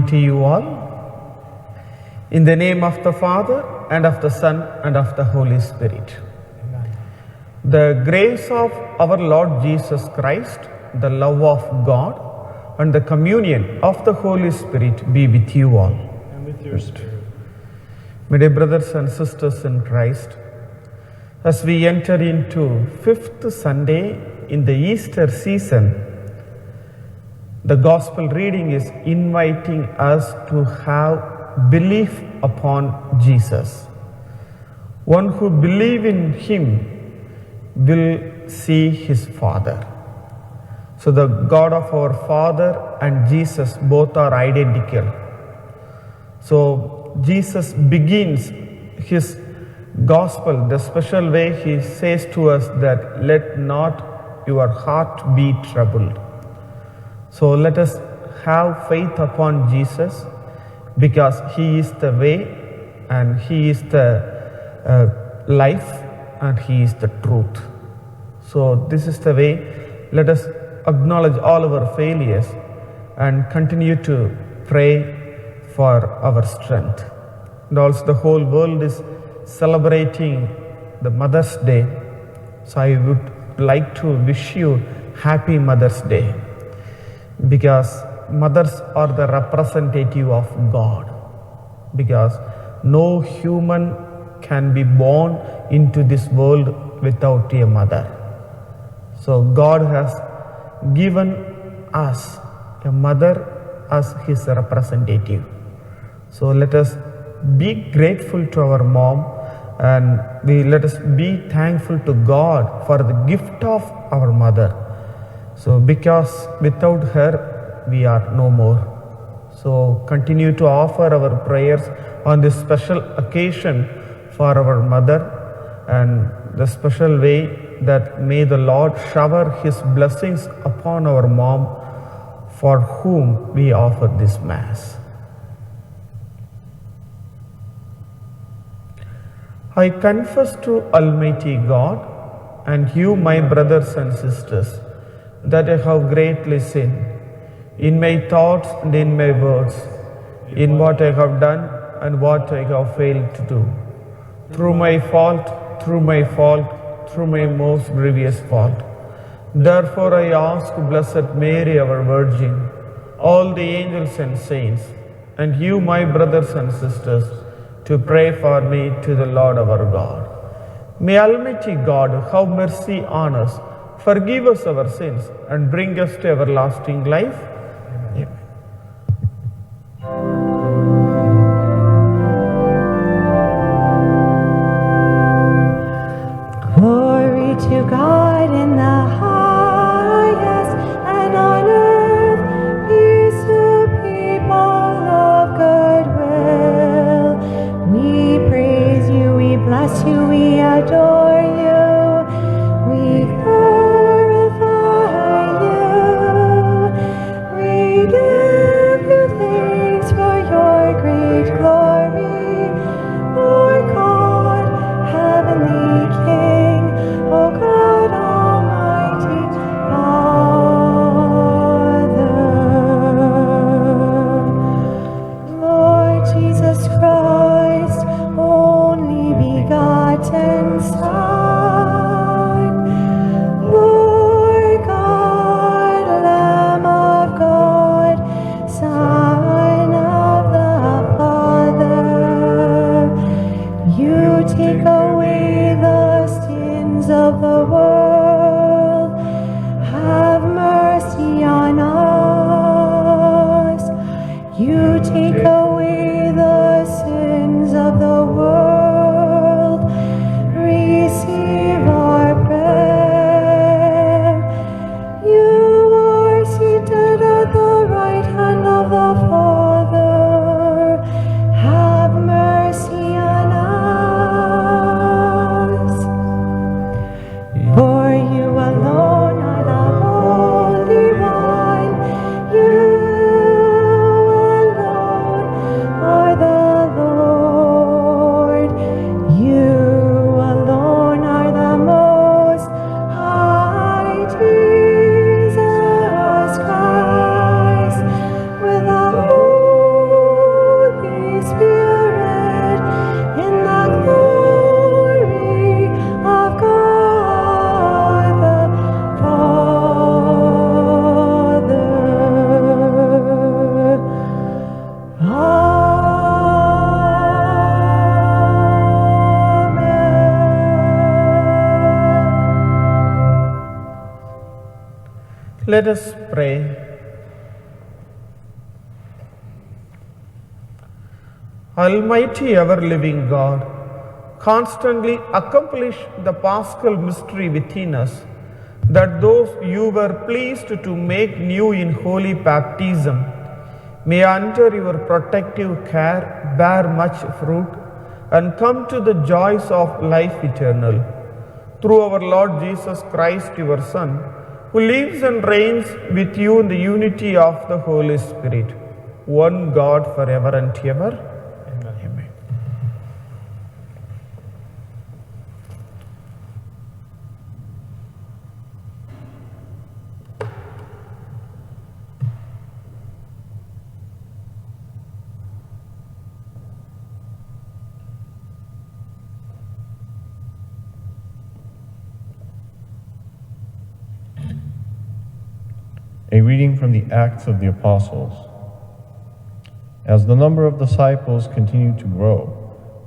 morning to you all. In the name of the Father, and of the Son, and of the Holy Spirit. The grace of our Lord Jesus Christ, the love of God, and the communion of the Holy Spirit be with you all. And with your spirit. My dear brothers and sisters in Christ, as we enter into fifth Sunday in the Easter season, the Gospel reading is inviting us to have belief upon Jesus. One who believes in Him will see His Father. So the God of our Father and Jesus both are identical. So Jesus begins His Gospel the special way. He says to us that let not your heart be troubled. So let us have faith upon Jesus, because He is the way and He is the life and He is the truth. So this is the way. Let us acknowledge all our failures and continue to pray for our strength. And also the whole world is celebrating the Mother's Day. So I would like to wish you Happy Mother's Day, because mothers are the representative of God, because no human can be born into this world without a mother. So God has given us a mother as His representative. So let us be grateful to our mom, and let us be thankful to God for the gift of our mother. So because without her we are no more. So continue to offer our prayers on this special occasion for our mother, and the special way that may the Lord shower His blessings upon our mom, for whom we offer this Mass. I confess to Almighty God and you, my brothers and sisters, that I have greatly sinned in my thoughts and in my words, in what I have done and what I have failed to do. Through my fault, through my most grievous fault. Therefore I ask Blessed Mary, our Virgin, all the angels and saints, and you, my brothers and sisters, to pray for me to the Lord our God. May Almighty God have mercy on us, forgive us our sins, and bring us to everlasting life. Amen. Glory to God in the highest, and on earth peace to people of good will. We praise you, we bless you, we adore you, we glorify you, we give you thanks for your great glory, Lord God, heavenly King, O God Almighty Father. Lord Jesus Christ, only begotten Son, Lord God, Lamb of God, Son of the Father, you take away the sins of the world. Have mercy on us. You take away the sins of the world. Receive our prayer. You are seated at the right hand of the Father. Have mercy on us. Let us pray. Almighty ever-living God, constantly accomplish the Paschal mystery within us, that those you were pleased to make new in holy baptism may under your protective care bear much fruit and come to the joys of life eternal. Through our Lord Jesus Christ, your Son, who lives and reigns with you in the unity of the Holy Spirit, one God forever and ever. Amen. A reading from the Acts of the Apostles. As the number of disciples continued to grow,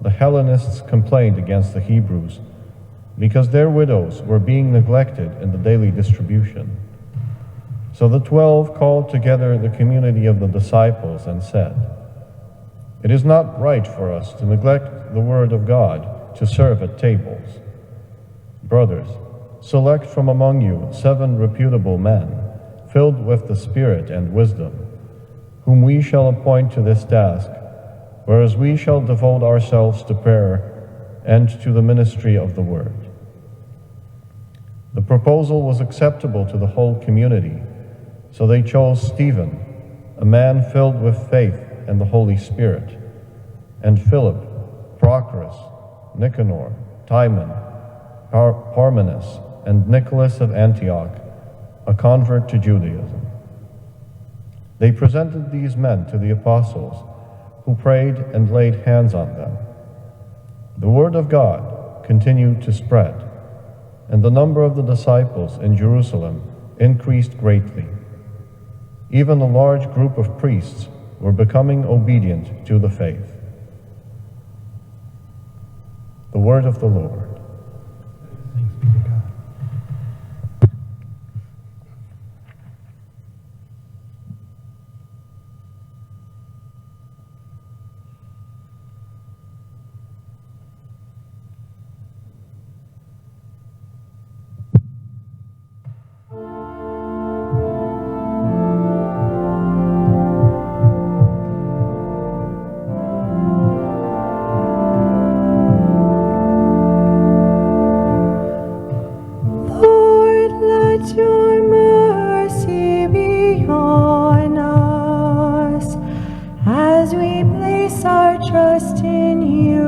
the Hellenists complained against the Hebrews because their widows were being neglected in the daily distribution. So the 12 called together the community of the disciples and said, "It is not right for us to neglect the word of God to serve at tables. Brothers, select from among you 7 reputable men, filled with the Spirit and wisdom, whom we shall appoint to this task, whereas we shall devote ourselves to prayer and to the ministry of the word." The proposal was acceptable to the whole community, so they chose Stephen, a man filled with faith and the Holy Spirit, and Philip, Prochorus, Nicanor, Timon, Parmenas, and Nicholas of Antioch, a convert to Judaism. They presented these men to the apostles, who prayed and laid hands on them. The word of God continued to spread, and the number of the disciples in Jerusalem increased greatly. Even a large group of priests were becoming obedient to the faith. The word of the Lord. Thanks be to God. Lord, let your mercy be on us as we place our trust in you.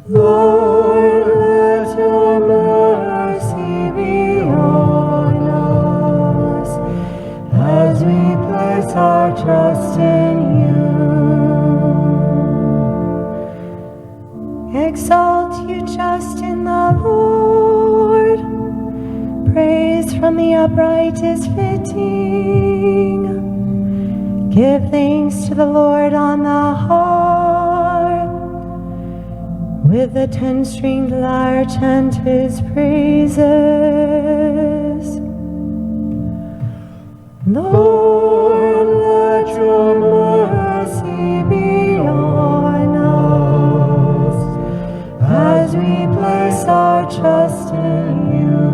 Lord, let your mercy be on us as we place our trust in you. Exalt you just in the Lord. Praise from the upright is fitting. Give thanks to the Lord on the harp. With the 10-stringed lyre chant his praises. Lord, let your mercy be on us as we place our trust in you.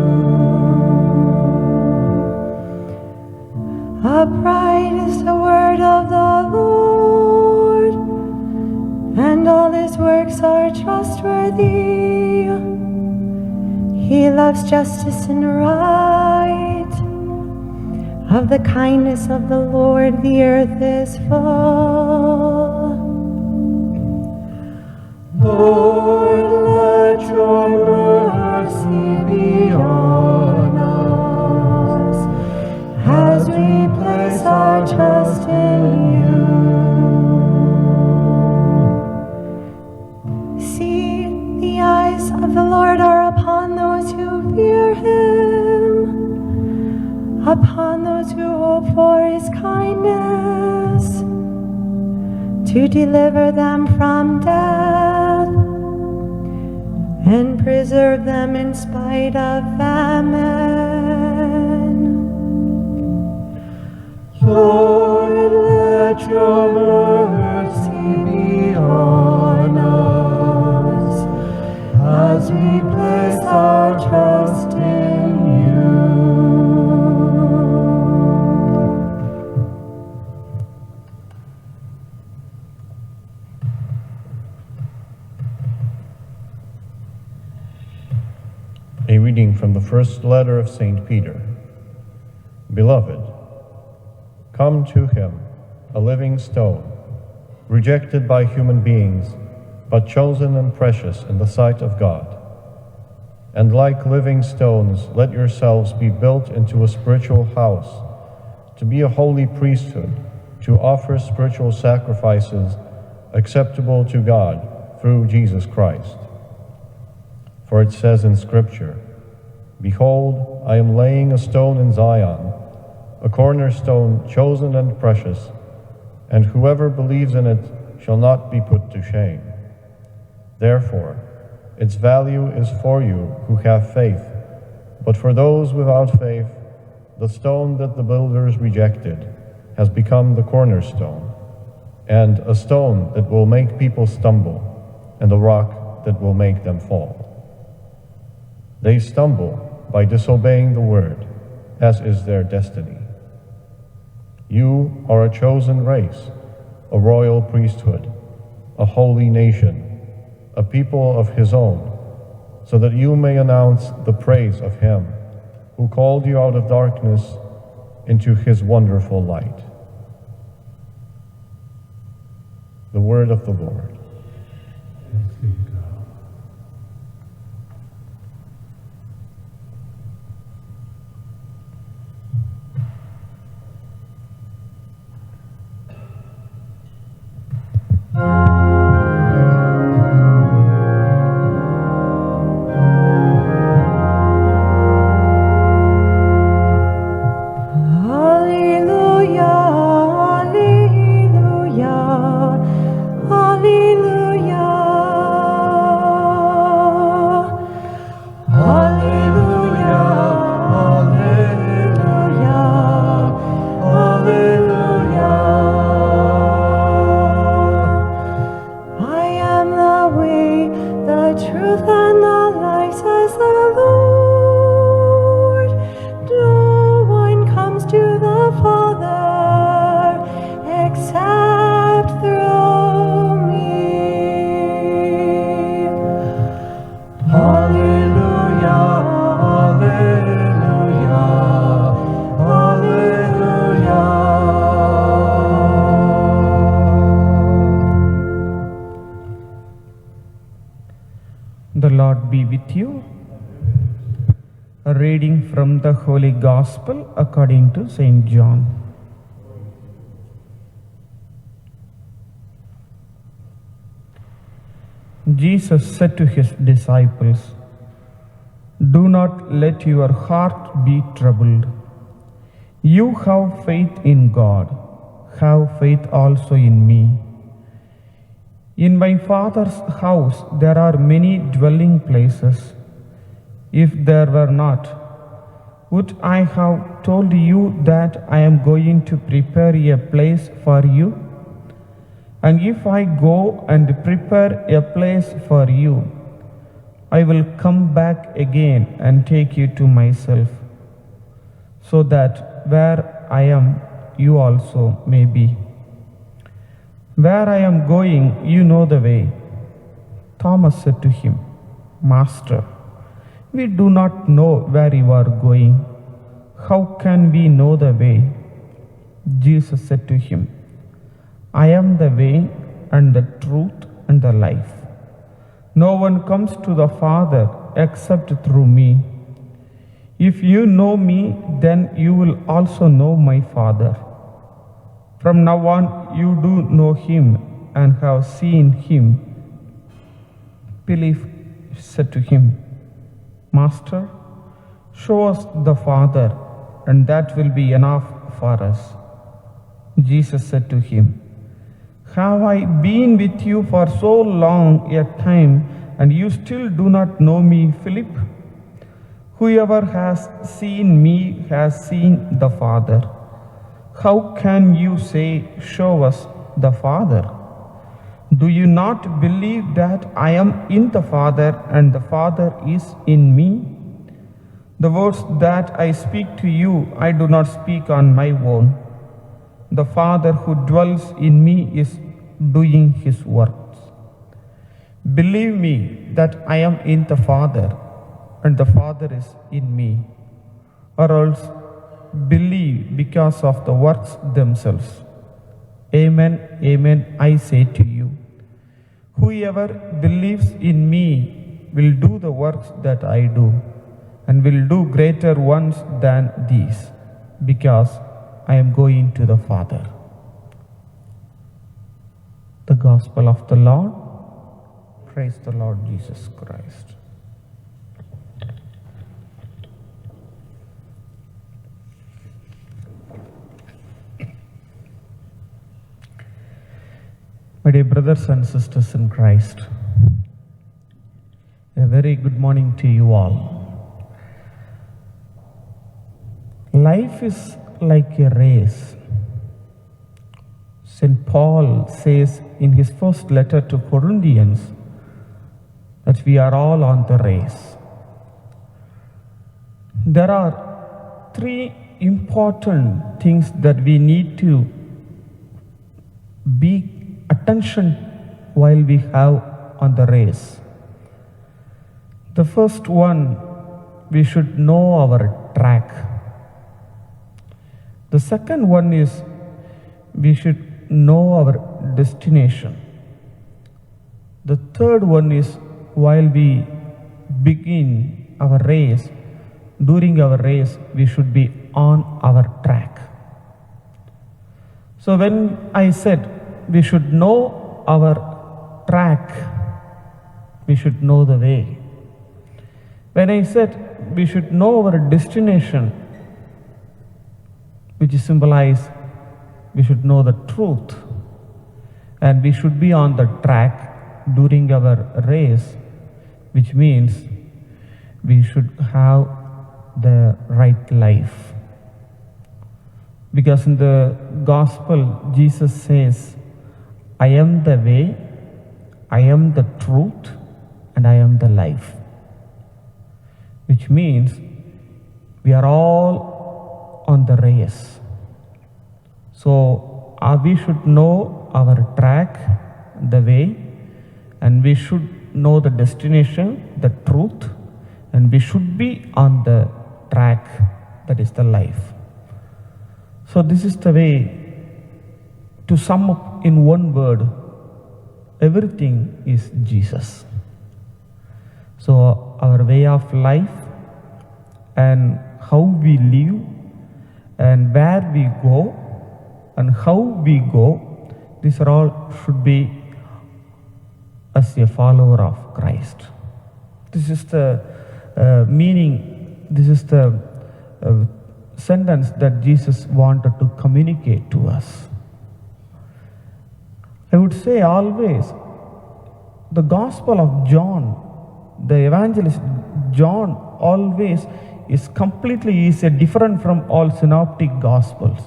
Upright is the word of the Lord, and all his works are trustworthy. He loves justice and right. Of the kindness of the Lord the earth is full. Lord, let your mercy be on us as we place our trust in you. See, the eyes of the Lord are upon those who fear him, upon those who hope for his kindness, to deliver them from death and preserve them in spite of famine. Lord, let your mercy be on us as we place our trust in you. A reading from the first letter of St. Peter. Beloved, come to him, a living stone, rejected by human beings, but chosen and precious in the sight of God. And like living stones, let yourselves be built into a spiritual house, to be a holy priesthood, to offer spiritual sacrifices acceptable to God through Jesus Christ. For it says in Scripture, "Behold, I am laying a stone in Zion, a cornerstone chosen and precious, and whoever believes in it shall not be put to shame." Therefore, its value is for you who have faith, but for those without faith, the stone that the builders rejected has become the cornerstone, and a stone that will make people stumble, and a rock that will make them fall. They stumble by disobeying the word, as is their destiny. You are a chosen race, a royal priesthood, a holy nation, a people of his own, so that you may announce the praise of him who called you out of darkness into his wonderful light. The word of the Lord. The Lord be with you. A reading from the Holy Gospel according to St. John. Jesus said to his disciples, "Do not let your heart be troubled. You have faith in God, have faith also in me. In my Father's house there are many dwelling places. If there were not, would I have told you that I am going to prepare a place for you? And if I go and prepare a place for you, I will come back again and take you to myself, so that where I am, you also may be. Where I am going, you know the way." Thomas said to him, "Master, we do not know where you are going. How can we know the way?" Jesus said to him, "I am the way and the truth and the life. No one comes to the Father except through me. If you know me, then you will also know my Father. From now on, you do know him and have seen him." Philip said to him, "Master, show us the Father, and that will be enough for us." Jesus said to him, "Have I been with you for so long a time, and you still do not know me, Philip? Whoever has seen me has seen the Father. How can you say, show us the Father? Do you not believe that I am in the Father and the Father is in me? The words that I speak to you, I do not speak on my own. The Father who dwells in me is doing his works. Believe me that I am in the Father and the Father is in me, or else believe because of the works themselves. Amen, amen, I say to you, whoever believes in me will do the works that I do, and will do greater ones than these, because I am going to the Father. The Gospel of the Lord. Praise the Lord Jesus Christ. My dear brothers and sisters in Christ, a very good morning to you all. Life is like a race. St. Paul says in his first letter to Corinthians that we are all on the race. There are three important things that we need to be attention while we have on the race. The first one, we should know our track. The second one is we should know our destination. The third one is while we begin our race, during our race, we should be on our track. So when I said we should know our track, we should know the way. When I said we should know our destination, which is symbolized, we should know the truth, and we should be on the track during our race, which means we should have the right life. Because in the gospel, Jesus says, I am the way, I am the truth, and I am the life. Which means we are all on the race. So we should know our track, the way, and we should know the destination, the truth, and we should be on the track, that is the life. So this is the way. To sum up in one word, everything is Jesus. So our way of life and how we live and where we go and how we go, these are all should be as a follower of Christ. This is the meaning, this is the sentence that Jesus wanted to communicate to us. I would say always, the Gospel of John, the evangelist John always is different from all synoptic Gospels.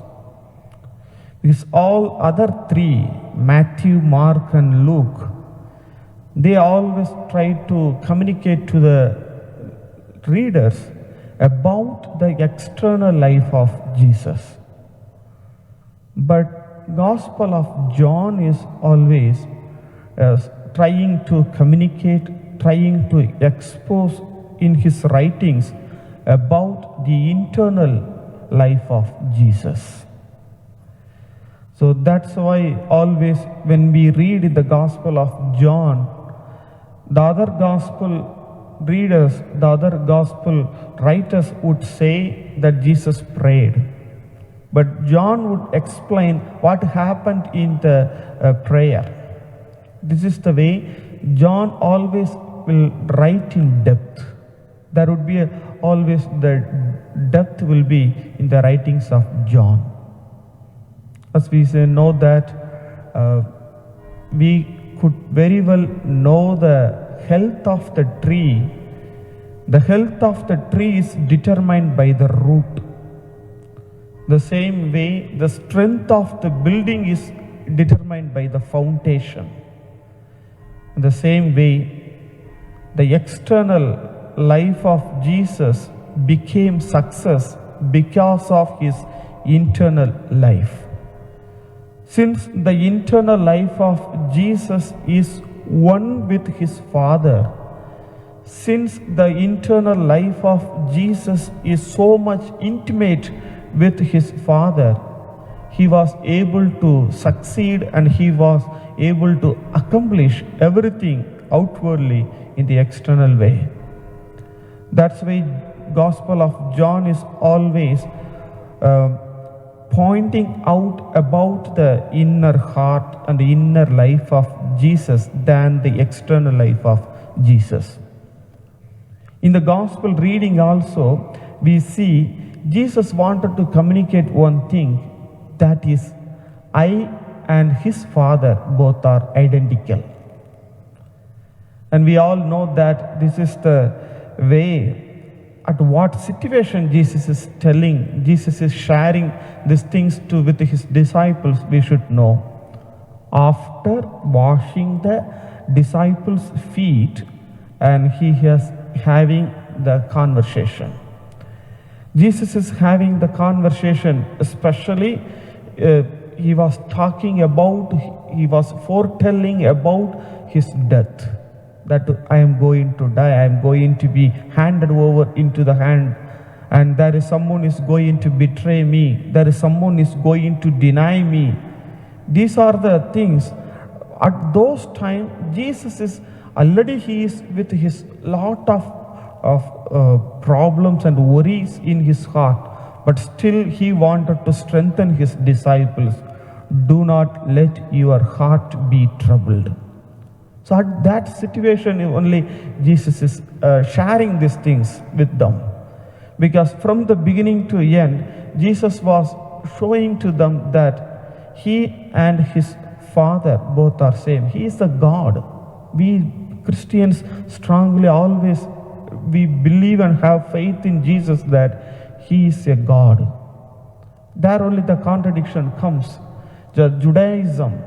Because all other three, Matthew, Mark and Luke, they always try to communicate to the readers about the external life of Jesus. But Gospel of John is always trying to communicate, trying to expose in his writings about the internal life of Jesus. So that's why always when we read the Gospel of John, the other Gospel readers, the other Gospel writers would say that Jesus prayed. But John would explain what happened in the prayer. This is the way John always will write in depth. There would be always the depth will be in the writings of John. As we know that we could very well know the health of the tree, the health of the tree is determined by the root. The same way, the strength of the building is determined by the foundation. The same way, the external life of Jesus became success because of his internal life. Since the internal life of Jesus is one with his Father, since the internal life of Jesus is so much intimate with his Father, he was able to succeed and he was able to accomplish everything outwardly in the external way. That's why Gospel of John is always pointing out about the inner heart and the inner life of Jesus than the external life of Jesus. In the Gospel reading also, we see Jesus wanted to communicate one thing, that is, I and his Father both are identical. And we all know that this is the way, at what situation Jesus is sharing these things with his disciples, we should know. After washing the disciples' feet, and he is having the conversation. Jesus is having the conversation, especially he was foretelling about his death. That I am going to die, I am going to be handed over into the hand, and there is someone is going to betray me, there is someone is going to deny me. These are the things. At those times, Jesus is already, he is with his lot of problems and worries in his heart, but still he wanted to strengthen his disciples. Do not let your heart be troubled. So at that situation only Jesus is sharing these things with them. Because from the beginning to end, Jesus was showing to them that he and his Father both are same. He is a God. We Christians strongly always, we believe and have faith in Jesus that he is a God. There only the contradiction comes. The Judaism,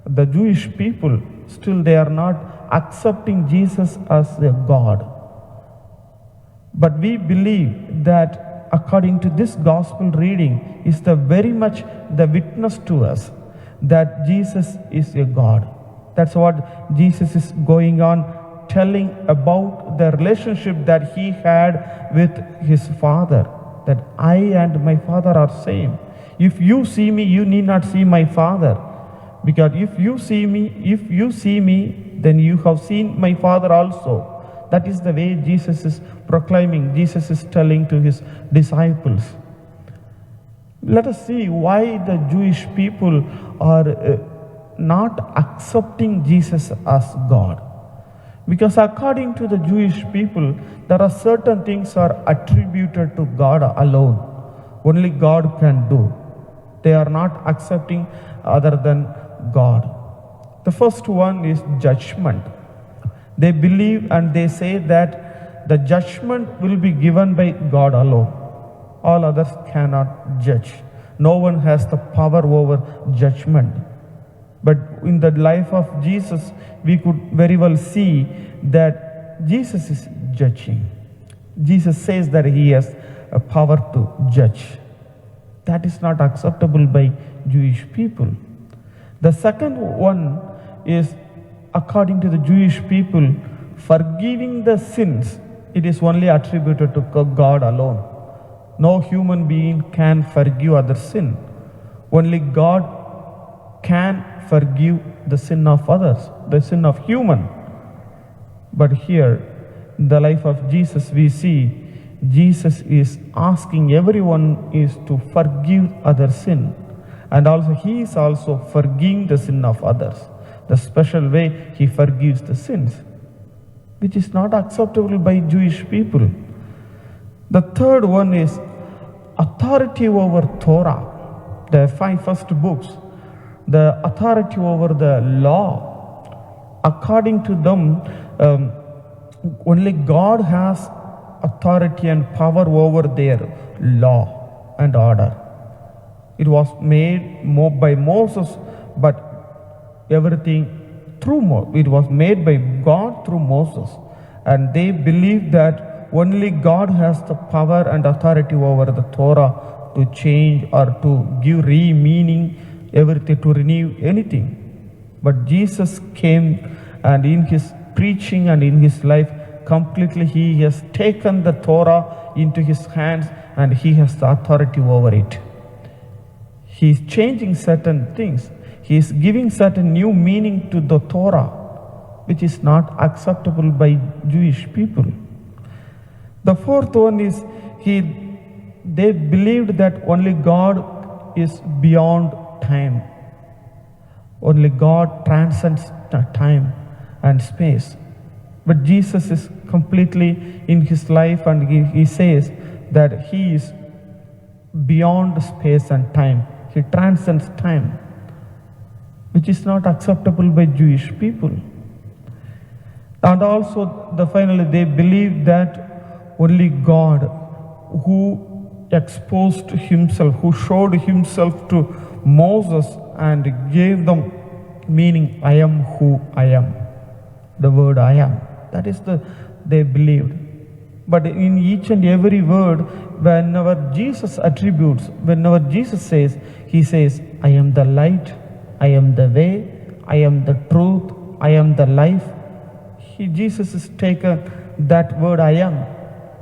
the Jewish people, still they are not accepting Jesus as a God. But we believe that according to this gospel reading is the very much the witness to us that Jesus is a God. That's what Jesus is going on telling about the relationship that he had with his Father, that I and my Father are same. If you see me, you need not see my Father. Because if you see me, then you have seen my Father also. That is the way Jesus is proclaiming, Jesus is telling to his disciples. Let us see why the Jewish people are not accepting Jesus as God. Because according to the Jewish people, there are certain things are attributed to God alone. Only God can do. They are not accepting other than God. The first one is judgment. They believe and they say that the judgment will be given by God alone. All others cannot judge. No one has the power over judgment. But in the life of Jesus, we could very well see that Jesus is judging. Jesus says that he has a power to judge. That is not acceptable by Jewish people. The second one is, according to the Jewish people, forgiving the sins, it is only attributed to God alone. No human being can forgive other sin. Only God can forgive the sin of others, the sin of human. But here, in the life of Jesus, we see Jesus is asking everyone is to forgive other sin. And also he is also forgiving the sin of others. The special way he forgives the sins, which is not acceptable by Jewish people. The third one is authority over Torah, the 5 first books, the authority over the law. According to them, um, only God has authority and power over their law and order. It was made by Moses, but everything through Moses. It was made by God through Moses. And they believed that only God has the power and authority over the Torah to change or to give re-meaning, everything, to renew anything. But Jesus came, and in his preaching and in his life, completely he has taken the Torah into his hands and he has the authority over it. He is changing certain things. He is giving certain new meaning to the Torah, which is not acceptable by Jewish people. The fourth one is they believed that only God is beyond time. Only God transcends time and space. But Jesus is completely in his life, and he says that he is beyond space and time. He transcends time, which is not acceptable by Jewish people. And also, finally, they believe that only God, who exposed himself, who showed himself to Moses and gave them meaning, I am who I am. The word I am. That is they believed. But in each and every word, whenever Jesus attributes, whenever Jesus says, he says, I am the light, I am the way, I am the truth, I am the life. Jesus has taken that word I am,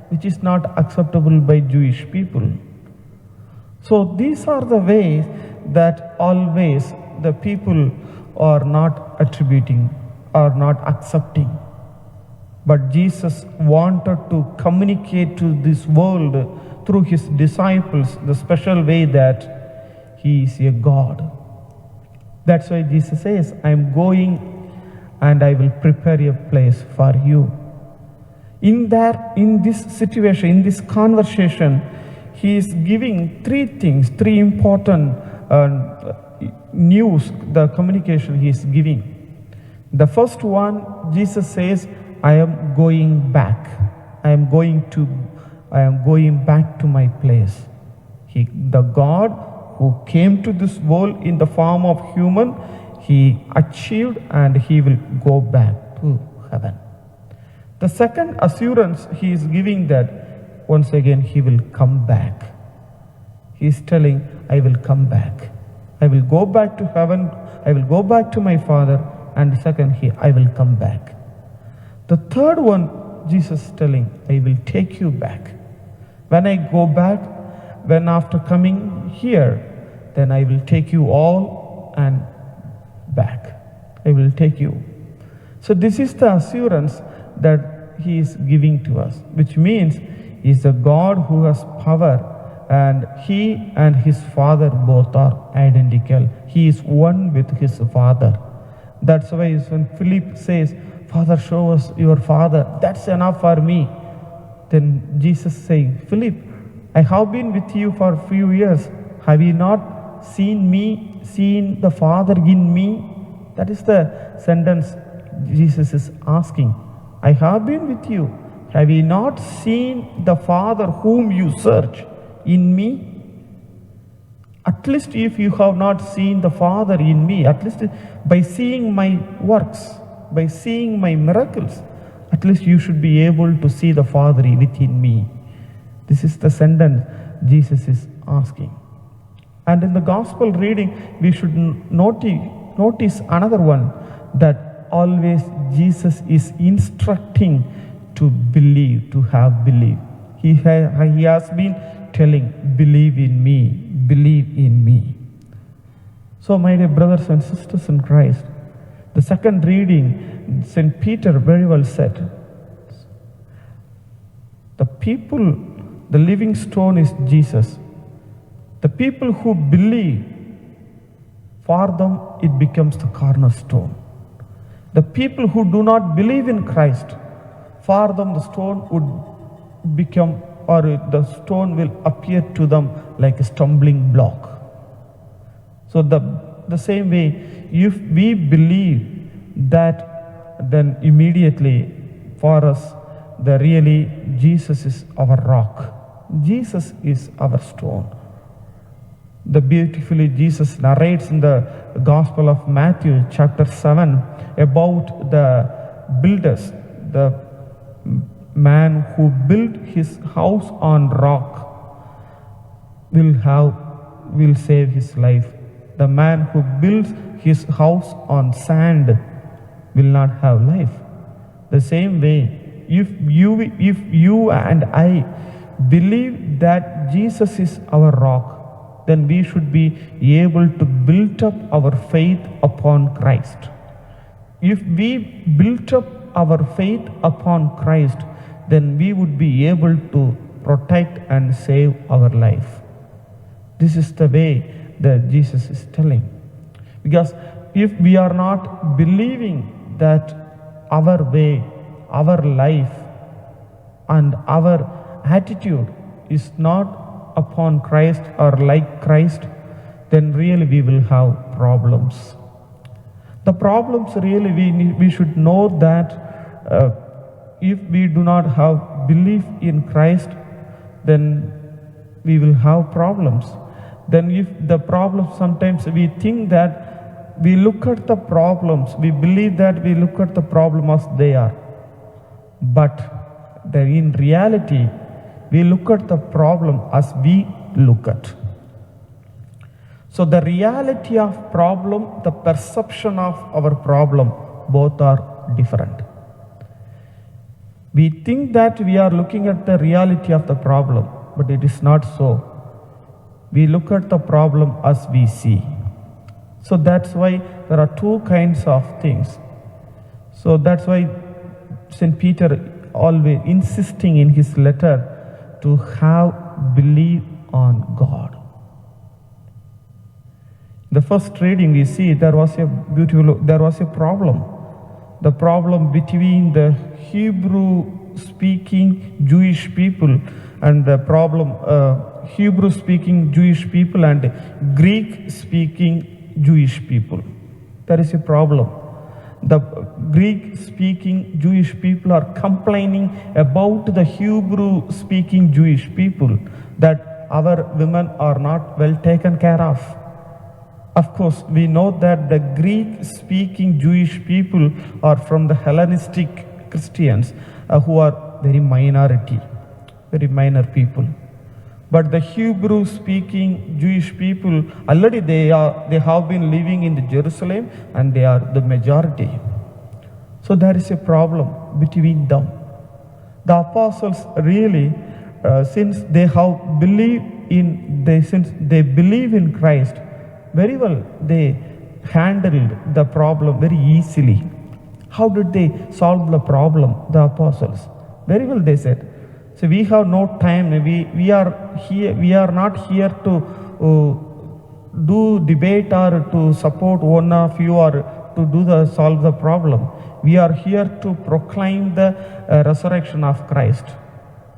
which is not acceptable by Jewish people. So these are the ways that always the people are not attributing, are not accepting. But Jesus wanted to communicate to this world through his disciples the special way that he is a God. That's why Jesus says, I am going and I will prepare a place for you. In this situation, in this conversation, he is giving three things, three important news, the communication he is giving. The first one, Jesus says, I am going back. I am going back to my place. The God who came to this world in the form of human, he achieved and he will go back to heaven. The second assurance he is giving that once again he will come back. He is telling, I will come back. I will go back to heaven. I will go back to my Father. And second, I will come back. The third one, Jesus is telling, I will take you back. When I go back, when after coming here, then I will take you all and back. I will take you. So this is the assurance that he is giving to us, which means he is a God who has power, and he and his Father both are identical. He is one with his Father. That's why when Philip says, Father, show us your Father, that's enough for me. Then Jesus saying, Philip, I have been with you for a few years. Have you not seen me, seen the Father in me? That is the sentence Jesus is asking. I have been with you. Have you not seen the Father whom you search in me? At least if you have not seen the Father in me, at least by seeing my works, by seeing my miracles, at least you should be able to see the Father within me. This is the sentence Jesus is asking. And in the gospel reading, we should notice another one, that always Jesus is instructing to believe, to have belief. He has been telling, believe in me, believe in me. So my dear brothers and sisters in Christ, the second reading, St. Peter very well said, the people, the living stone is Jesus. The people who believe, for them it becomes the cornerstone. The people who do not believe in Christ, for them the stone would become, or the stone will appear to them like a stumbling block. So the same way, if we believe that then immediately for us, the really Jesus is our rock. Jesus is our stone. The beautifully Jesus narrates in the Gospel of Matthew chapter 7 about the builders, the man who built his house on rock will save his life. The man who builds his house on sand will not have life. The same way, if you and I believe that Jesus is our rock, then we should be able to build up our faith upon Christ. If we built up our faith upon Christ, then we would be able to protect and save our life. This is the way that Jesus is telling. Because if we are not believing that our way, our life, and our attitude is not upon Christ or like Christ, then really we will have problems. The problems really we should know that if we do not have belief in Christ, then we will have problems. Then if the problem, sometimes we think that we look at the problems, we believe that we look at the problem as they are. But in reality, we look at the problem as we look at. So the reality of problem, the perception of our problem, both are different. We think that we are looking at the reality of the problem, but it is not so. We look at the problem as we see. So that's why there are two kinds of things. So that's why St. Peter always insisting in his letter to have belief on God. The first reading we see there was a problem. The problem between the Hebrew-speaking Jewish people and the problem Hebrew-speaking Jewish people and Greek-speaking Jewish people. There is a problem. The Greek-speaking Jewish people are complaining about the Hebrew-speaking Jewish people that our women are not well taken care of. Of course, we know that the Greek-speaking Jewish people are from the Hellenistic Christians who are very minor people. But the Hebrew-speaking Jewish people, already they have been living in Jerusalem and they are the majority. So there is a problem between them. The apostles really, since they believe in Christ, very well they handled the problem very easily. How did they solve the problem, the apostles? Very well they said, so we have no time, we are not here to do debate or to support one of you or to solve the problem. We are here to proclaim the resurrection of Christ.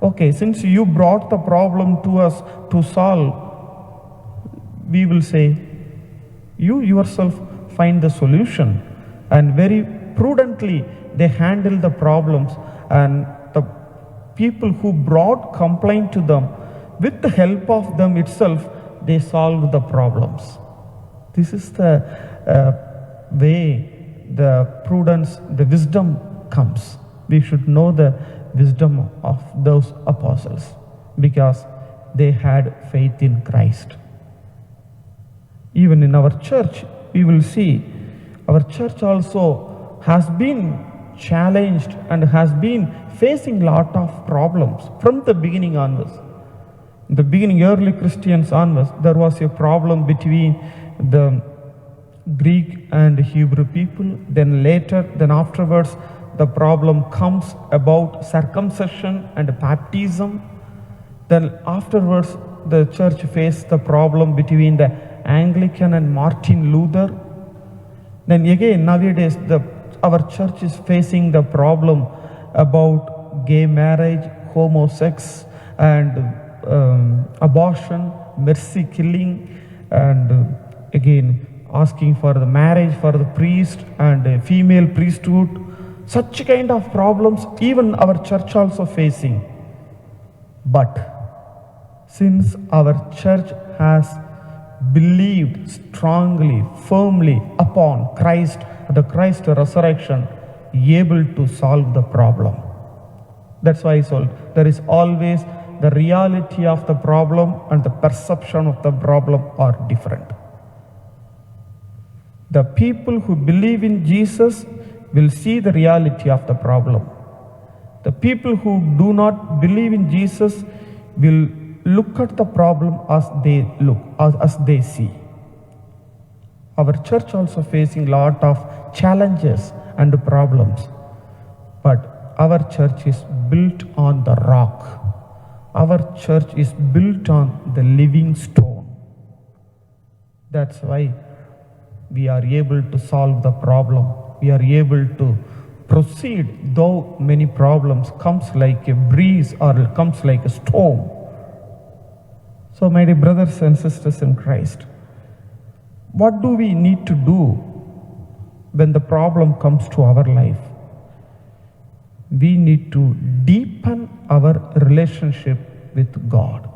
Okay, since you brought the problem to us to solve, we will say, you yourself find the solution. And very prudently they handle the problems, and the people who brought complaint to them, with the help of them itself, they solve the problems. This is the way the prudence, the wisdom comes. We should know the wisdom of those apostles because they had faith in Christ. Even in our church, we will see our church also has been challenged and has been facing a lot of problems from the beginning onwards. In the beginning, early Christians onwards, there was a problem between the Greek and Hebrew people. Then afterwards, the problem comes about circumcision and baptism. Then afterwards, the church faced the problem between the Anglican and Martin Luther. Then again, nowadays, our church is facing the problem about gay marriage, homosex, and abortion, mercy killing, and again asking for the marriage for the priest and female priesthood. Such kind of problems even our church also facing. But since our church has believed strongly, firmly upon Christ, the Christ resurrection, able to solve the problem. That's why there is always the reality of the problem and the perception of the problem are different. The people who believe in Jesus will see the reality of the problem. The people who do not believe in Jesus will look at the problem as they see. Our church also facing lot of challenges and problems, but our church is built on the rock. Our church is built on the living stone. That's why we are able to solve the problem. We are able to proceed, though many problems comes like a breeze or comes like a storm. So my dear brothers and sisters in Christ, what do we need to do when the problem comes to our life? We need to deepen our relationship with God.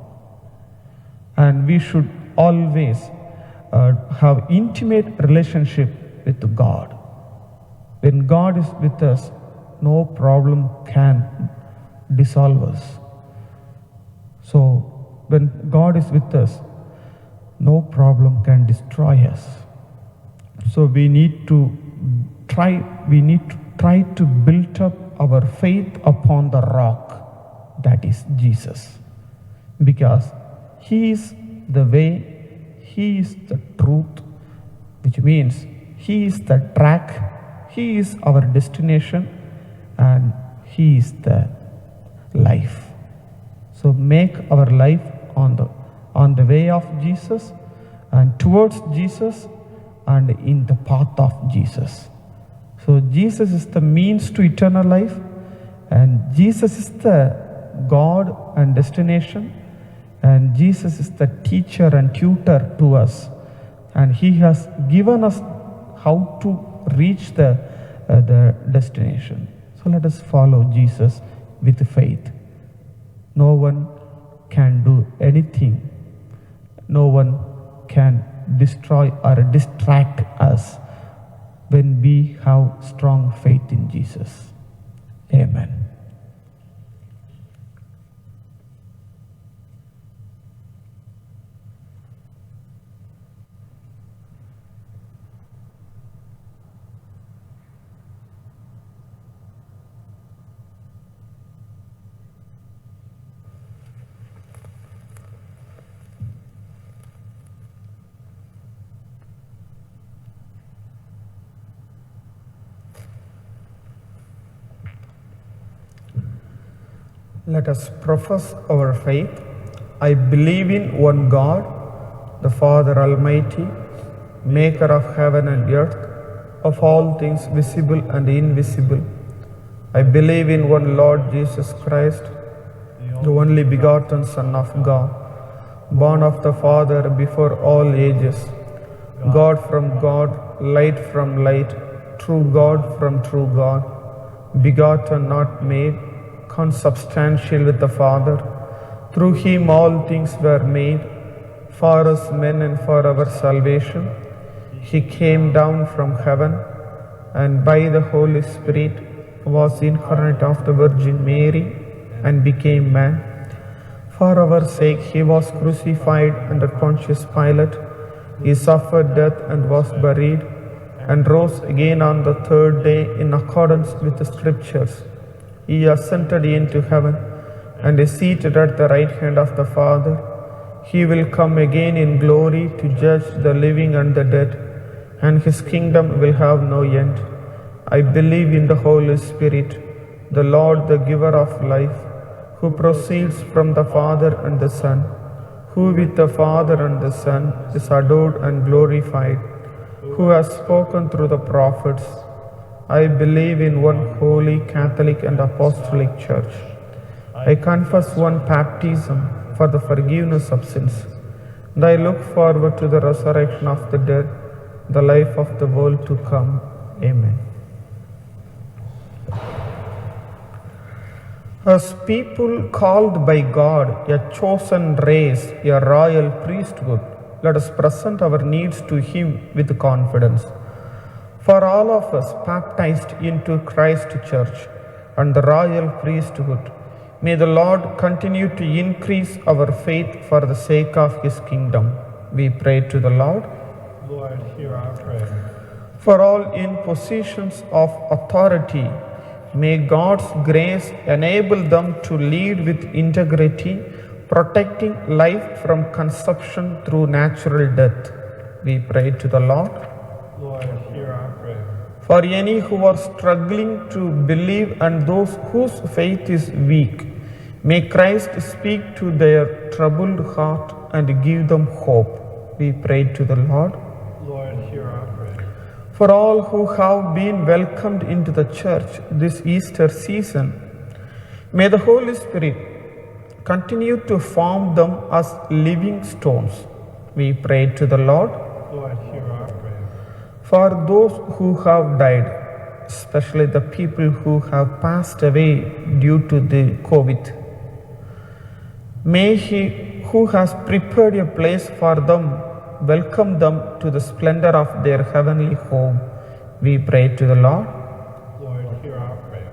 And we should always have intimate relationship with God. When God is with us, no problem can dissolve us. So when God is with us, no problem can destroy us. So we need to try to build up our faith upon the rock, that is Jesus. Because He is the way, He is the truth, which means He is the track, He is our destination, and He is the life. So make our life on the way of Jesus and towards Jesus and in the path of Jesus. So Jesus is the means to eternal life, and Jesus is the God and destination, and Jesus is the teacher and tutor to us, and He has given us how to reach the destination. So let us follow Jesus with faith. No one can do anything. No one can destroy or distract us when we have strong faith in Jesus. Amen. Let us profess our faith. I believe in one God, the Father Almighty, maker of heaven and earth, of all things visible and invisible. I believe in one Lord Jesus Christ, the only begotten Son of God, born of the Father before all ages, God from God, light from light, true God from true God, begotten, not made, consubstantial with the Father. Through Him all things were made. For us men and for our salvation, He came down from heaven, and by the Holy Spirit was incarnate of the Virgin Mary and became man. For our sake He was crucified under Pontius Pilate. He suffered death and was buried, and rose again on the third day in accordance with the Scriptures. He ascended into heaven and is seated at the right hand of the Father. He will come again in glory to judge the living and the dead, and His kingdom will have no end. I believe in the Holy Spirit, the Lord, the giver of life, who proceeds from the Father and the Son, who with the Father and the Son is adored and glorified, who has spoken through the prophets. I believe in one holy, Catholic and Apostolic Church. I confess one baptism for the forgiveness of sins, and I look forward to the resurrection of the dead, the life of the world to come. Amen. As people called by God, a chosen race, a royal priesthood, let us present our needs to Him with confidence. For all of us baptized into Christ Church and the royal priesthood, may the Lord continue to increase our faith for the sake of His kingdom. We pray to the Lord. Lord, hear our prayer. For all in positions of authority, may God's grace enable them to lead with integrity, protecting life from conception through natural death. We pray to the Lord. Lord, hear our prayer. For any who are struggling to believe and those whose faith is weak, may Christ speak to their troubled heart and give them hope. We pray to the Lord. Lord, hear our prayer. For all who have been welcomed into the church this Easter season, may the Holy Spirit continue to form them as living stones. We pray to the Lord. Lord, hear our prayer. For those who have died, especially the people who have passed away due to the COVID, may He who has prepared a place for them welcome them to the splendor of their heavenly home. We pray to the Lord. Lord, hear our prayer.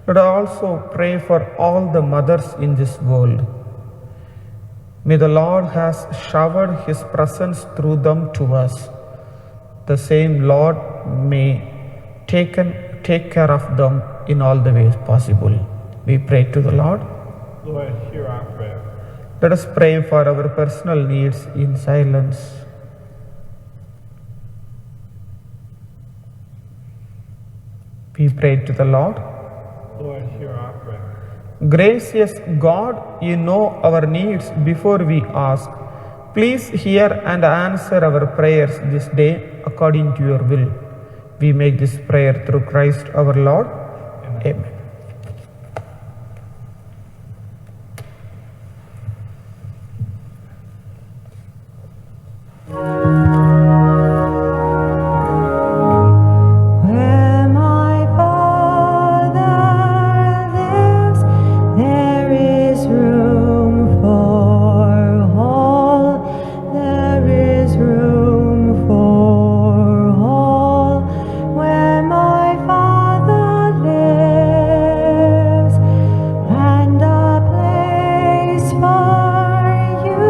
Let us also pray for all the mothers in this world. May the Lord has showered His presence through them to us. The same Lord may take care of them in all the ways possible. We pray to the Lord. Lord, hear our prayer. Let us pray for our personal needs in silence. We pray to the Lord. Lord, hear our prayer. Gracious God, you know our needs before we ask. Please hear and answer our prayers this day according to your will. We make this prayer through Christ our Lord. Amen. Where my Father lives, there is room for all. There is room for all. Where my Father lives, and a place for you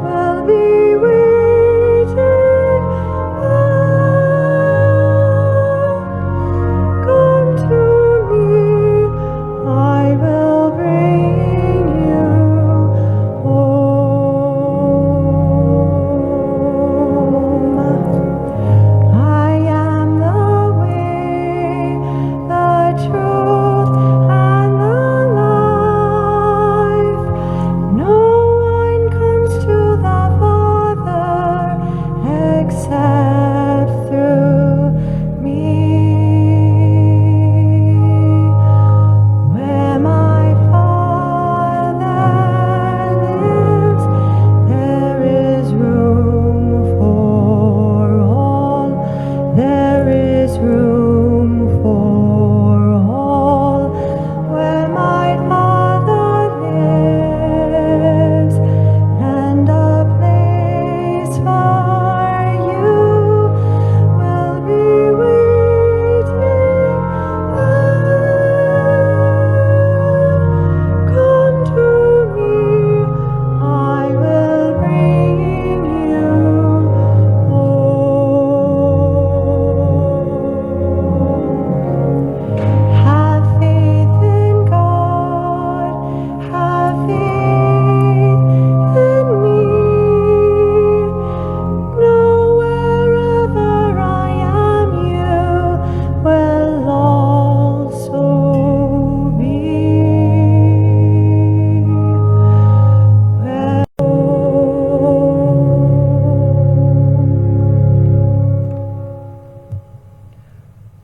will be waiting. Come to me, I will bring you home. I am the way, the truth, and the life. No one comes to the Father except through me. Where my Father lives, there is room for all. There is room for all. Where my Father lives, and a place for you will be waiting. Come to me, I will bring you home. Have faith in God, have faith in me. Know wherever I am, you will also be.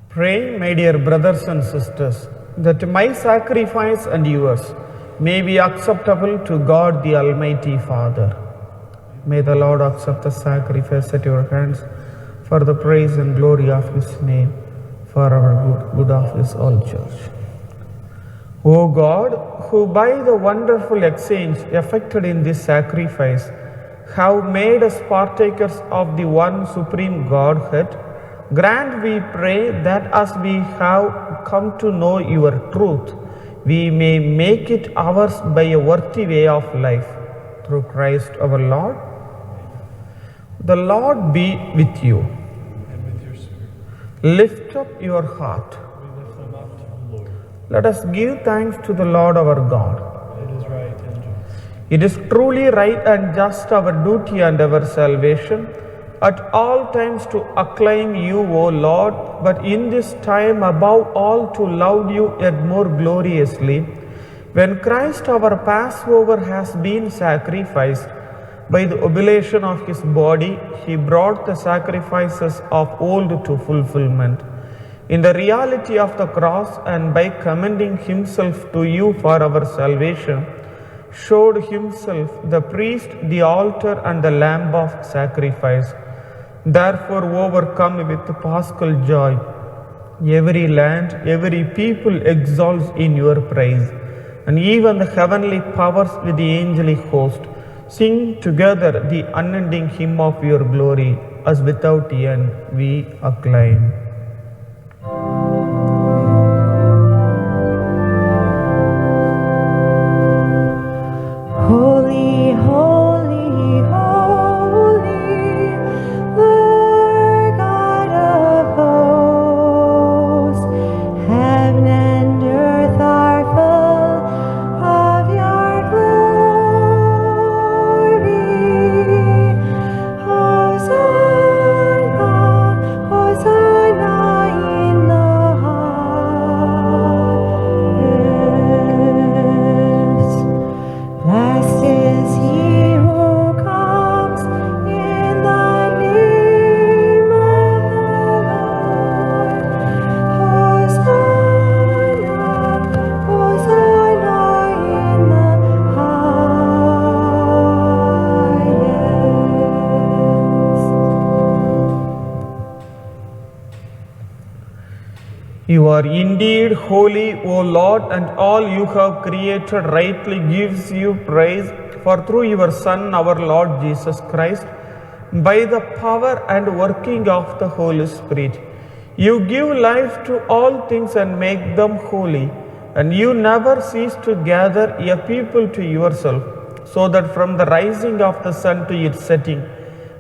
Pray, my dear brothers and sisters, that my sacrifice and yours may be acceptable to God the Almighty Father. May the Lord accept the sacrifice at your hands for the praise and glory of His name, for our good of His whole church. O God, who by the wonderful exchange effected in this sacrifice have made us partakers of the one supreme Godhead, grant, we pray, that as we have come to know your truth, we may make it ours by a worthy way of life. Through Christ our Lord. The Lord be with you. And with your spirit. Lift up your heart. We lift them up to the Lord. Let us give thanks to the Lord our God. It is right and just. It is truly right and just, our duty and our salvation, at all times to acclaim you, O Lord, but in this time above all to love you yet more gloriously. When Christ our Passover has been sacrificed, by the oblation of his body, he brought the sacrifices of old to fulfillment. In the reality of the cross, and by commending himself to you for our salvation, showed himself the priest, the altar, and the lamb of sacrifice. Therefore, overcome with paschal joy, every land, every people exalts in your praise, and even the heavenly powers with the angelic host sing together the unending hymn of your glory, as without end we acclaim. Holy, holy, holy, Lord God of hosts, heaven and earth are full of your glory. Hosanna, Hosanna in the highest. Blessed is he who comes in the name of the Lord. Hosanna, Hosanna in the highest. You are indeed holy, O Lord, and all you have created rightly gives you praise. For through your Son, our Lord Jesus Christ, by the power and working of the Holy Spirit, you give life to all things and make them holy. And you never cease to gather a people to yourself, so that from the rising of the sun to its setting,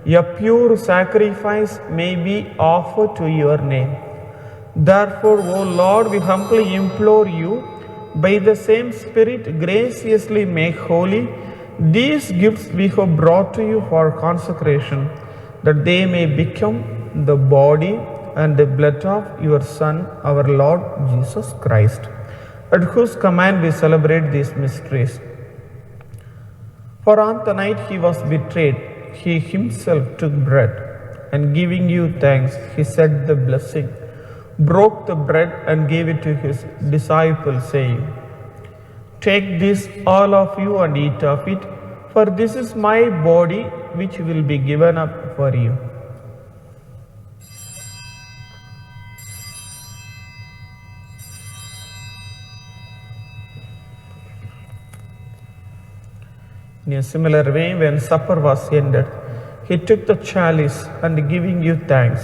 a pure sacrifice may be offered to your name. Therefore, O Lord, we humbly implore you, by the same Spirit, graciously make holy these gifts we have brought to you for consecration, that they may become the body and the blood of your Son, our Lord Jesus Christ, at whose command we celebrate these mysteries. For on the night he was betrayed, he himself took bread, and giving you thanks, he said the blessing, broke the bread and gave it to his disciples, saying, "Take this, all of you, and eat of it, for this is my body, which will be given up for you." In a similar way, when supper was ended, he took the chalice, and giving you thanks,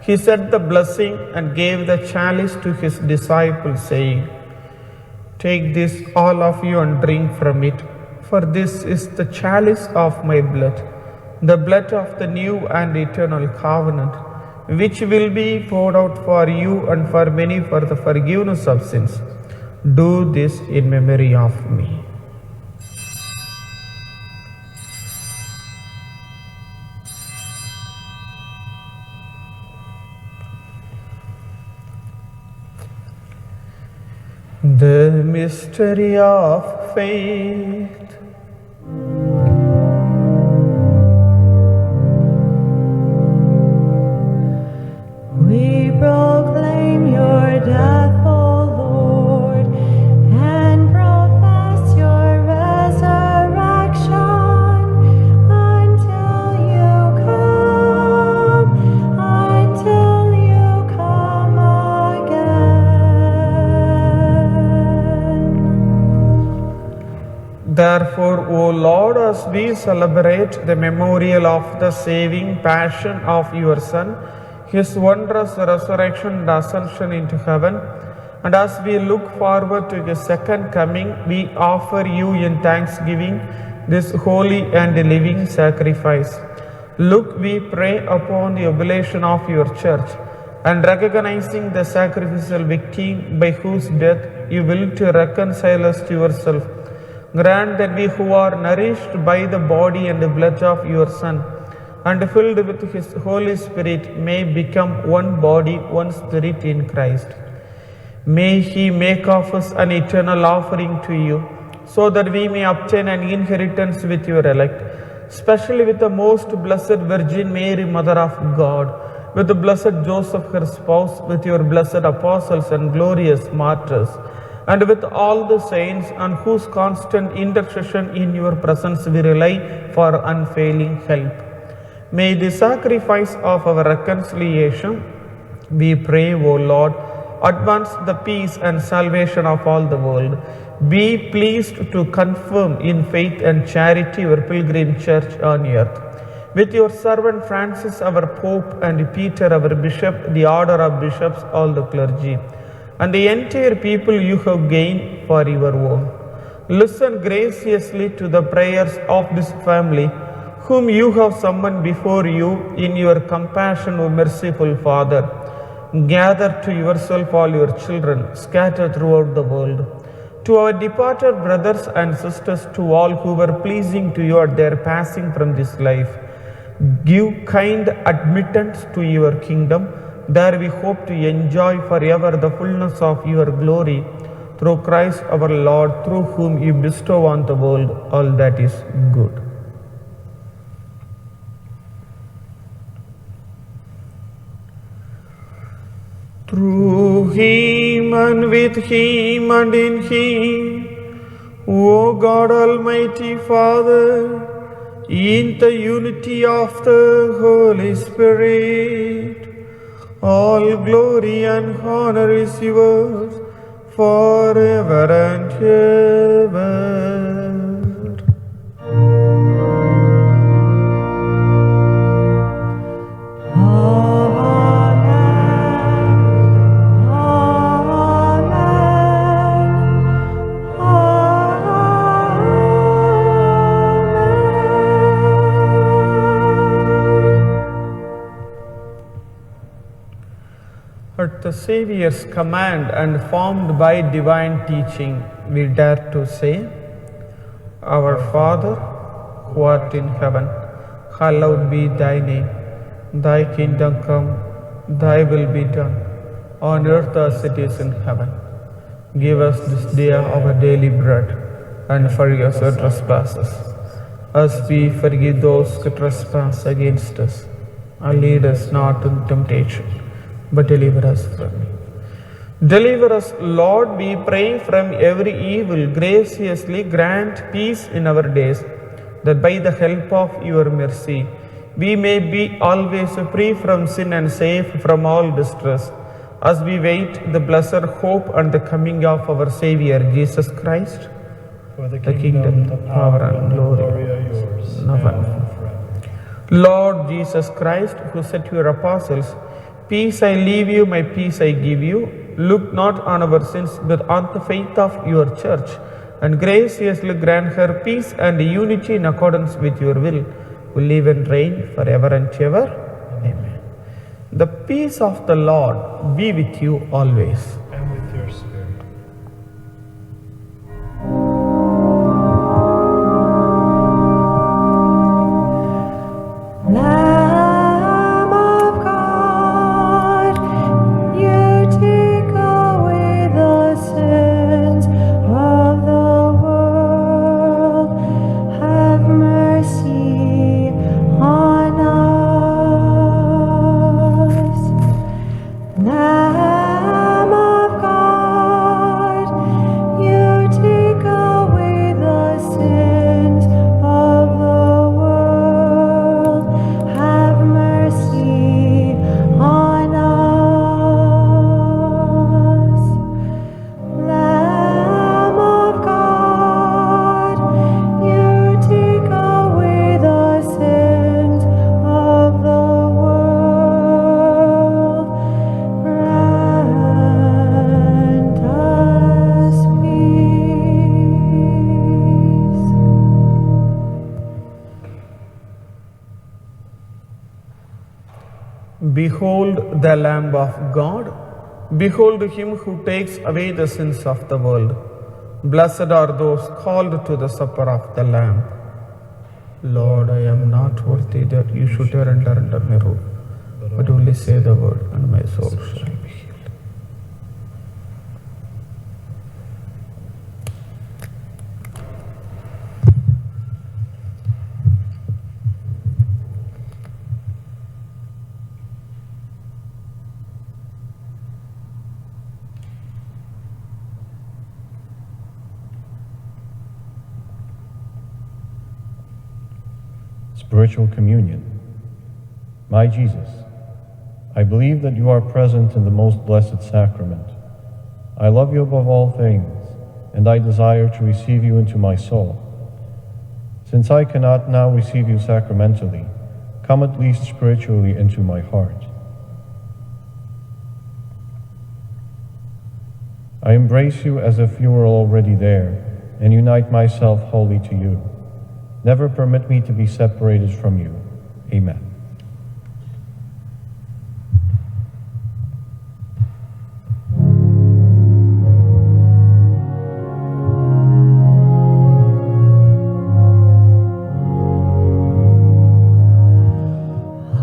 he said the blessing and gave the chalice to his disciples, saying, "Take this, all of you, and drink from it, for this is the chalice of my blood, the blood of the new and eternal covenant, which will be poured out for you and for many for the forgiveness of sins. Do this in memory of me." The mystery of faith. We proclaim your death, O Lord, and profess your resurrection until you come again. Therefore, O Lord, as we celebrate the memorial of the saving passion of your Son, his wondrous resurrection and ascension into heaven, and as we look forward to his second coming, we offer you in thanksgiving this holy and living sacrifice. Look, we pray, upon the oblation of your church, and recognizing the sacrificial victim by whose death you will to reconcile us to yourself, grant that we who are nourished by the body and the blood of your Son, and filled with his Holy Spirit, may become one body, one spirit in Christ. May he make of us an eternal offering to you, so that we may obtain an inheritance with your elect, especially with the most blessed Virgin Mary, Mother of God, with the blessed Joseph, her spouse, with your blessed apostles and glorious martyrs, and with all the saints, on whose constant intercession in your presence we rely for unfailing help. May the sacrifice of our reconciliation, we pray, O Lord, advance the peace and salvation of all the world. Be pleased to confirm in faith and charity your pilgrim church on earth. With your servant Francis, our Pope, and Peter, our Bishop, the order of bishops, all the clergy, and the entire people you have gained for your own. Listen graciously to the prayers of this family, whom you have summoned before you in your compassion, O merciful Father. Gather to yourself all your children scattered throughout the world. To our departed brothers and sisters, to all who were pleasing to you at their passing from this life, give kind admittance to your kingdom. There we hope to enjoy forever the fullness of your glory, through Christ our Lord, through whom you bestow on the world all that is good. Through him and with him and in him, O God Almighty Father, in the unity of the Holy Spirit, all glory and honor is yours forever and ever. At the Saviour's command and formed by divine teaching, we dare to say, Our Father, who art in heaven, hallowed be thy name. Thy kingdom come, thy will be done, on earth as it is in heaven. Give us this day our daily bread, and forgive us our trespasses, as we forgive those who trespass against us. And lead us not into temptation, but deliver us from evil. Deliver us, Lord, we pray, from every evil. Graciously grant peace in our days, that by the help of your mercy, we may be always free from sin and safe from all distress, as we wait the blessed hope and the coming of our Savior, Jesus Christ. For the kingdom, the power, and glory are yours, now now and and forever. Lord Jesus Christ, who said to your apostles, Peace I leave you, my peace I give you, look not on our sins, but on the faith of your church, and graciously grant her peace and unity in accordance with your will, who live and reign forever and ever. Amen. The peace of the Lord be with you always. And with your spirit. Lamb of God, you take away the sins of the world. Have mercy on us. Lamb of Behold the Lamb of God. Behold him who takes away the sins of the world. Blessed are those called to the supper of the Lamb. Lord, I am not worthy that you should enter under my roof, but only say the word, and my soul shall be healed. Spiritual Communion. My Jesus, I believe that you are present in the most blessed sacrament. I love you above all things, and I desire to receive you into my soul. Since I cannot now receive you sacramentally, come at least spiritually into my heart. I embrace you as if you were already there, and unite myself wholly to you. Never permit me to be separated from you. Amen.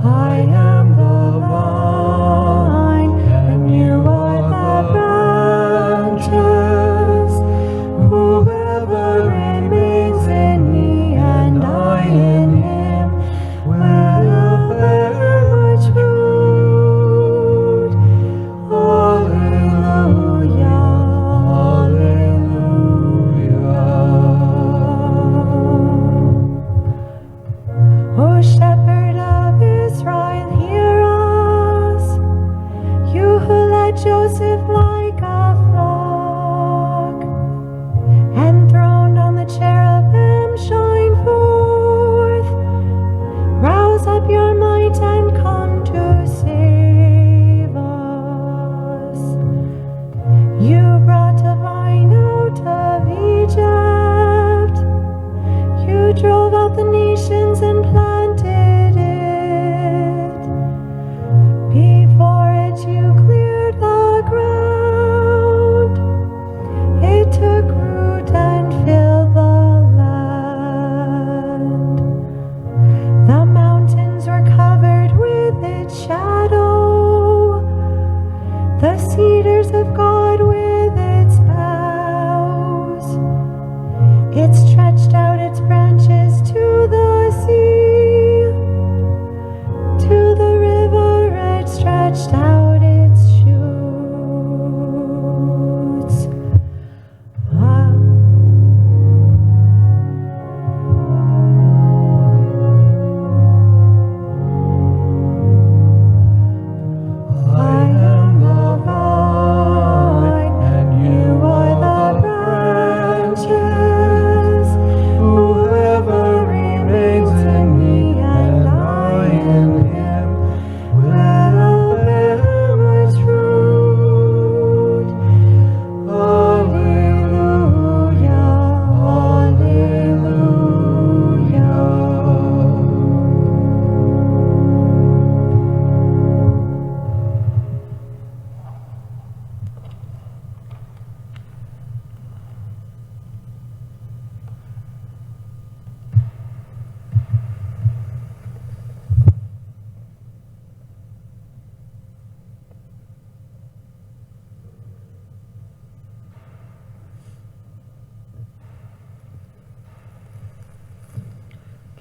I am the vine, and you are the branches. Whoever remains in me and I in him will bear much fruit. Alleluia, alleluia. O Shepherd of Israel, hear us. You who led Joseph like a flock, enthroned on the cherubim, shine forth. Rouse up your might and come to save us. You brought a vine out of Egypt. You drove out the nations and planted it. Before it you cleared the ground. It took root and filled the land. The mountains were covered with its shadow. The cedars of God with its boughs. It stretched out its branches to the sea. To the river it stretched out its shoots. Ah. I am the vine, and you are the branches. Whoever remains in me and I in him will bear much fruit. Alleluia, alleluia.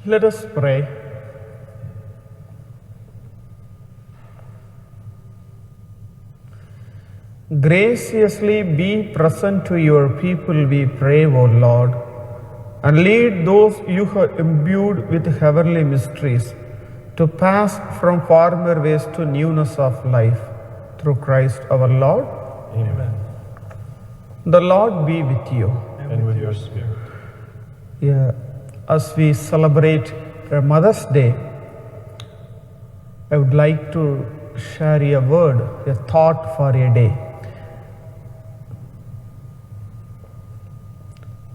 Let us pray. Graciously be present to your people, we pray, O Lord, and lead those you have imbued with heavenly mysteries to pass from former ways to newness of life, through Christ our Lord. Amen. The Lord be with you. And with your spirit. Yeah, as we celebrate Mother's Day, I would like to share a word, a thought for a day.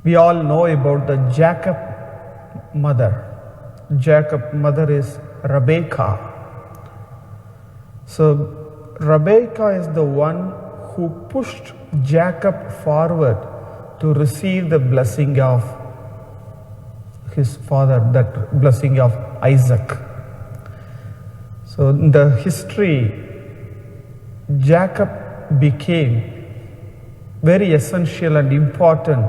We all know about the Jacob mother. Jacob mother is Rebecca. So Rebekah is the one who pushed Jacob forward to receive the blessing of his father, that blessing of Isaac. So in the history, Jacob became very essential and important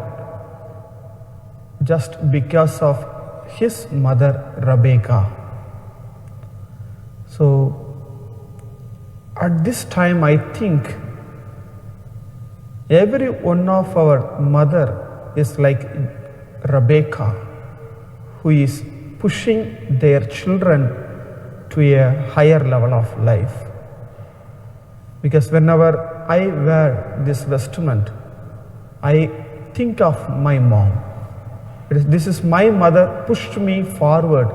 just because of his mother Rebekah. So at this time, I think every one of our mother is like Rebekah, who is pushing their children to a higher level of life. Because whenever I wear this vestment, I think of my mom. This is my mother pushed me forward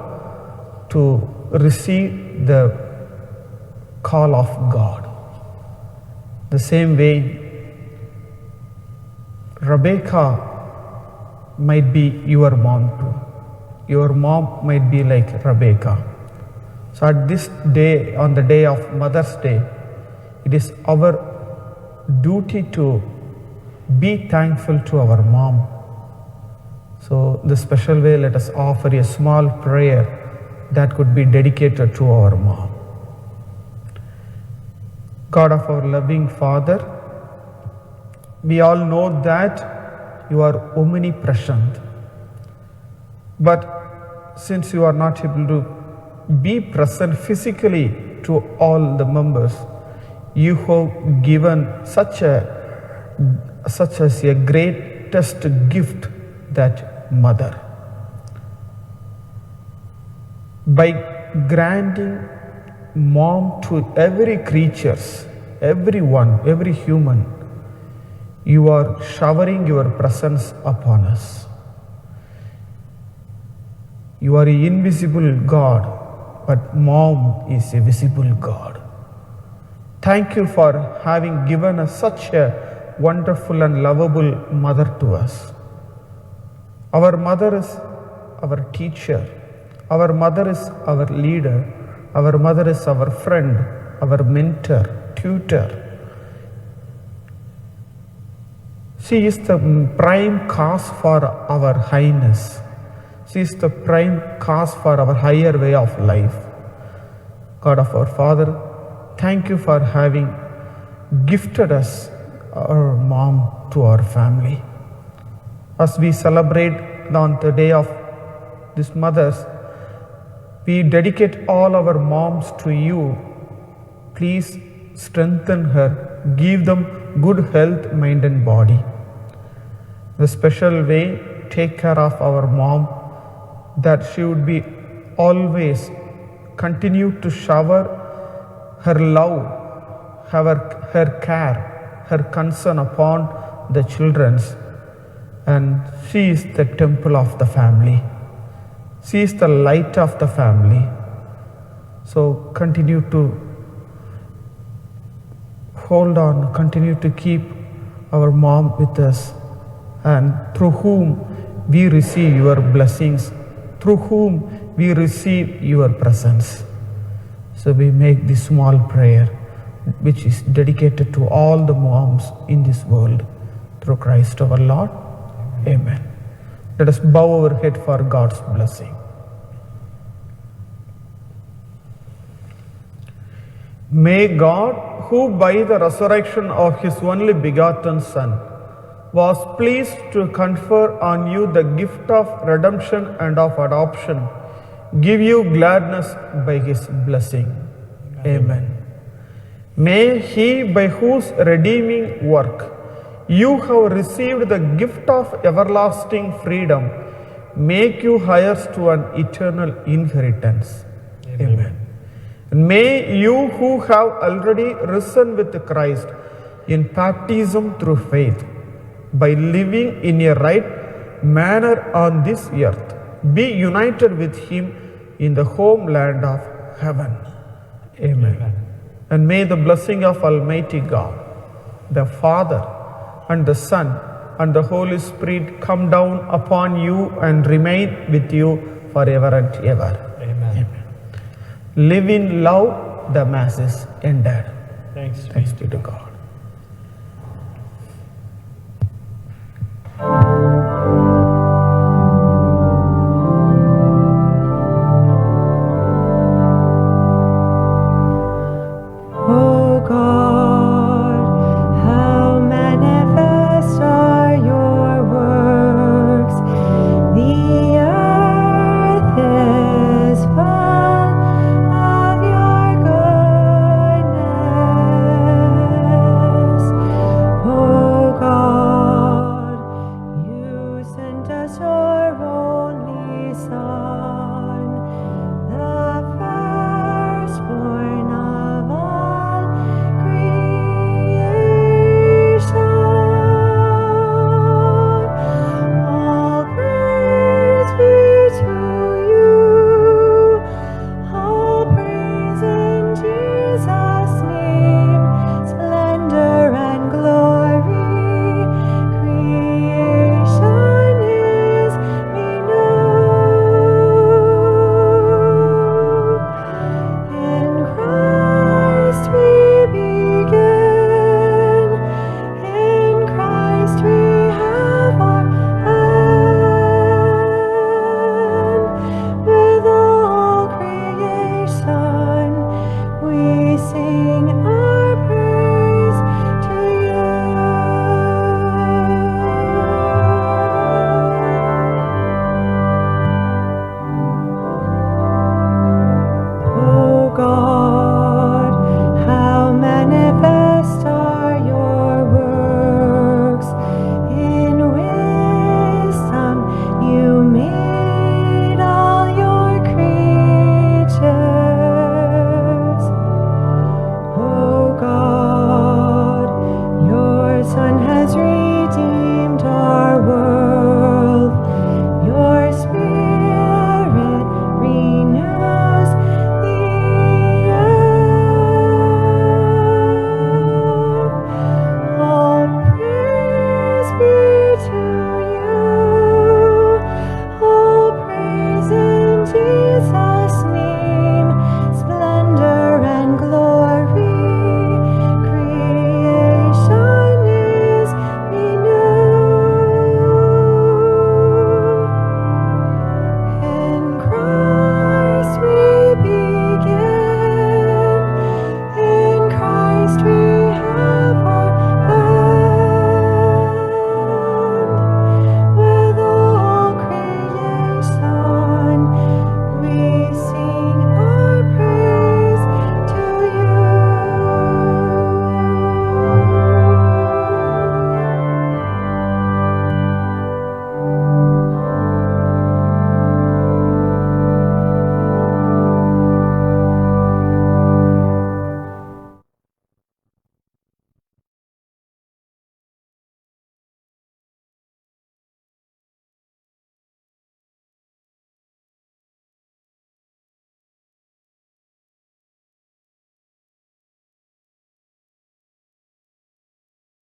to receive the call of God. The same way, Rebekah might be your mom too. Your mom might be like Rebekah. So at this day, on the day of Mother's Day, it is our duty to be thankful to our mom. So the special way, let us offer a small prayer that could be dedicated to our mom. God of our loving Father, we all know that you are omnipresent. But since you are not able to be present physically to all the members, you have given such as a greatest gift, that mother. By granting mom to every creatures, everyone, every human, you are showering your presence upon us. You are an invisible God, but mom is a visible God. Thank you for having given us such a wonderful and lovable mother to us. Our mother is our teacher. Our mother is our leader. Our mother is our friend, our mentor, tutor. She is the prime cause for our highness. She is the prime cause for our higher way of life. God of our Father, thank you for having gifted us, our mom, to our family. As we celebrate on the day of these mothers, we dedicate all our moms to you. Please strengthen her, give them good health, mind and body. The special way, take care of our mom, that she would be always continue to shower her love, her care, her concern upon the children's. And she is the temple of the family. She is the light of the family. So continue to hold on, continue to keep our mom with us, and through whom we receive your blessings, through whom we receive your presence. So we make this small prayer, which is dedicated to all the moms in this world, through Christ our Lord. Amen. Let us bow our head for God's blessing. May God, who by the resurrection of his only begotten Son was pleased to confer on you the gift of redemption and of adoption, give you gladness by his blessing. Amen. May he, by whose redeeming work you have received the gift of everlasting freedom, make you heirs to an eternal inheritance. Amen. May you who have already risen with Christ in baptism through faith, by living in a right manner on this earth, be united with him in the homeland of heaven. Amen. And may the blessing of Almighty God, the Father, and the Son, and the Holy Spirit come down upon you and remain with you forever and ever. Amen. Live in love the Mass is ended. Thanks Thanks be to God. O God, how manifest are your works. The earth is full of your goodness. O God, you sent us your only Son.